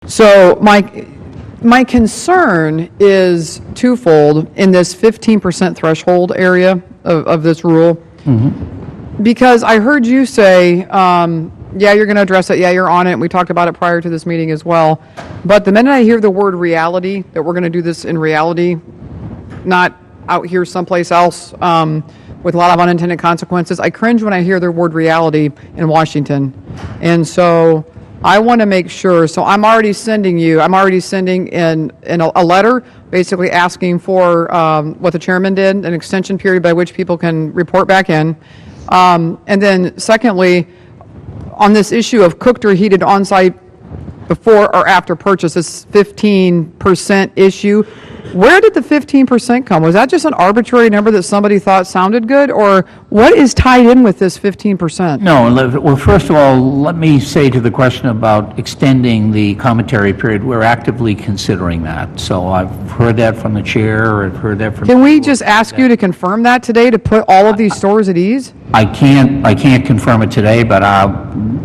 So my concern is twofold in this 15% threshold area of this rule. Because I heard you say, yeah, you're going to address it. Yeah, you're on it. We talked about it prior to this meeting as well. But the minute I hear the word reality, that we're going to do this in reality, not out here someplace else with a lot of unintended consequences, I cringe when I hear the word reality in Washington. And so I want to make sure, so I'm already sending in a letter basically asking for what the chairman did, an extension period by which people can report back in. And then secondly, on this issue of cooked or heated on-site before or after purchase, this 15% issue, where did the 15% come? Was that just an arbitrary number that somebody thought sounded good, or what is tied in with this 15%? No, well, first of all, let me say to the question about extending the commentary period, we're actively considering that. So I've heard that from the chair, I've heard that from... Can we just ask you to confirm that today to put all of these stores at ease? I can't confirm it today, but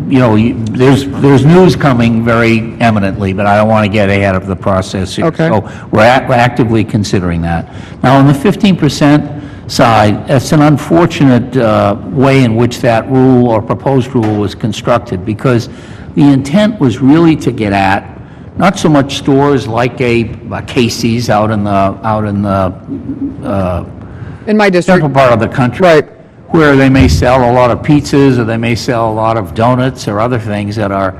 you know, there's news coming very eminently, but I don't want to get ahead of the process here. Okay. So we're actively considering that. Now, on the 15% side, it's an unfortunate way in which that rule or proposed rule was constructed, because the intent was really to get at not so much stores like a Casey's out in the In my district. central part of the country. Right. Where they may sell a lot of pizzas, or they may sell a lot of donuts or other things that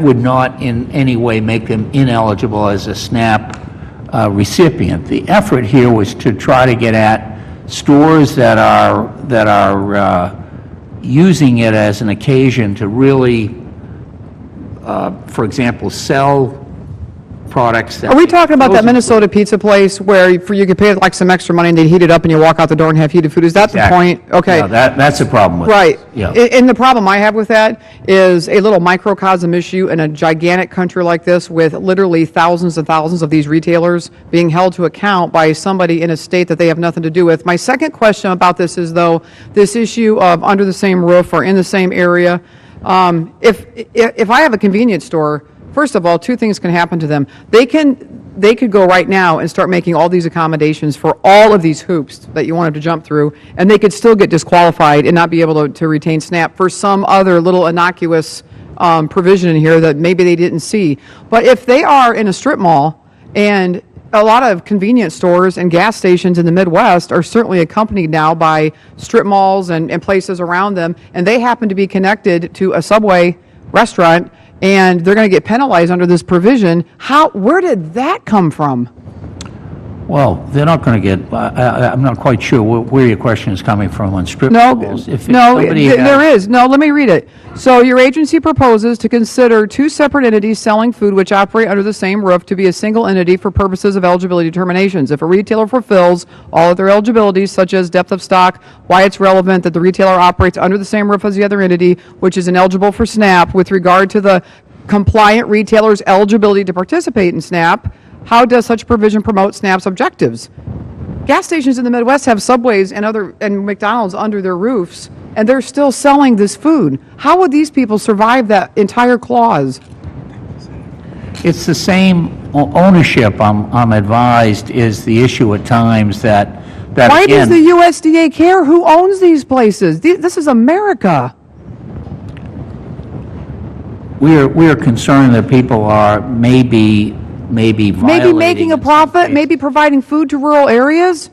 would not in any way make them ineligible as a SNAP recipient. The effort here was to try to get at stores that are using it as an occasion to really, for example, sell products that... Are we talking about that Minnesota pizza place where you could pay like some extra money and they heat it up and you walk out the door and have heated food? Is that the point? Okay. No, that's a problem with Right. it. Yeah. And the problem I have with that is a little microcosm issue in a gigantic country like this with literally thousands and thousands of these retailers being held to account by somebody in a state that they have nothing to do with. My second question about this is, though, this issue of under the same roof or in the same area. If I have a convenience store, first of all, two things can happen to them. They could go right now and start making all these accommodations for all of these hoops that you wanted to jump through, and they could still get disqualified and not be able to retain SNAP for some other little innocuous provision in here that maybe they didn't see. But if they are in a strip mall, and a lot of convenience stores and gas stations in the Midwest are certainly accompanied now by strip malls and places around them, and they happen to be connected to a Subway restaurant, and they're going to get penalized under this provision. Where did that come from? Well, they're not going to get, I'm not quite sure where your question is coming from on strip malls. No, there is. No, let me read it. So your agency proposes to consider two separate entities selling food which operate under the same roof to be a single entity for purposes of eligibility determinations. If a retailer fulfills all of their eligibilities, such as depth of stock, why it's relevant that the retailer operates under the same roof as the other entity, which is ineligible for SNAP, with regard to the compliant retailer's eligibility to participate in SNAP, how does such provision promote SNAP's objectives? Gas stations in the Midwest have Subways and McDonald's under their roofs, and they're still selling this food. How would these people survive that entire clause? It's the same ownership, I'm advised, is the issue at times that Why again, does the USDA care who owns these places? This is America. we're concerned that people are maybe violating... Maybe making a profit, maybe providing food to rural areas?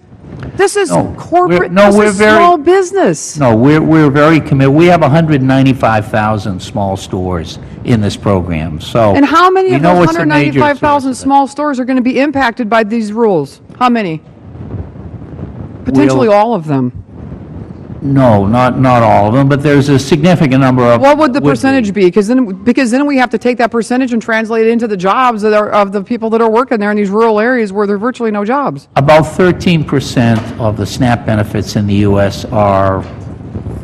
This is corporate, this is small business. No, we're very committed. We have 195,000 small stores in this program, so... And how many of those 195,000 small stores are going to be impacted by these rules? How many? Potentially all of them. No, not all of them, but there's a significant number of... What would the percentage be? Because then we have to take that percentage and translate it into the jobs of the people that are working there in these rural areas where there are virtually no jobs. About 13% of the SNAP benefits in the U.S. are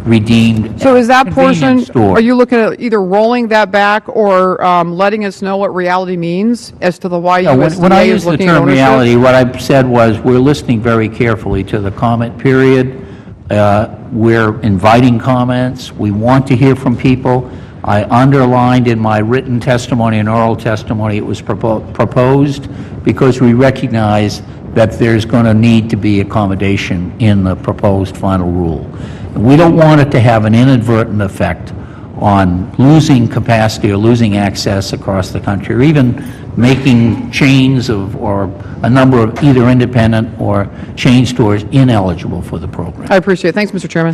redeemed. So is that portion, stores. are you looking at either rolling that back or letting us know what reality means as to the why USDA when I is use the looking at term ownership? reality, what I said was we're listening very carefully to the comment period. We're inviting comments. We want to hear from people. I underlined in my written testimony and oral testimony it was proposed because we recognize that there's going to need to be accommodation in the proposed final rule. And we don't want it to have an inadvertent effect on losing capacity or losing access across the country, or even making chains of, or a number of either independent or chain stores ineligible for the program. I appreciate it. Thanks, Mr. Chairman.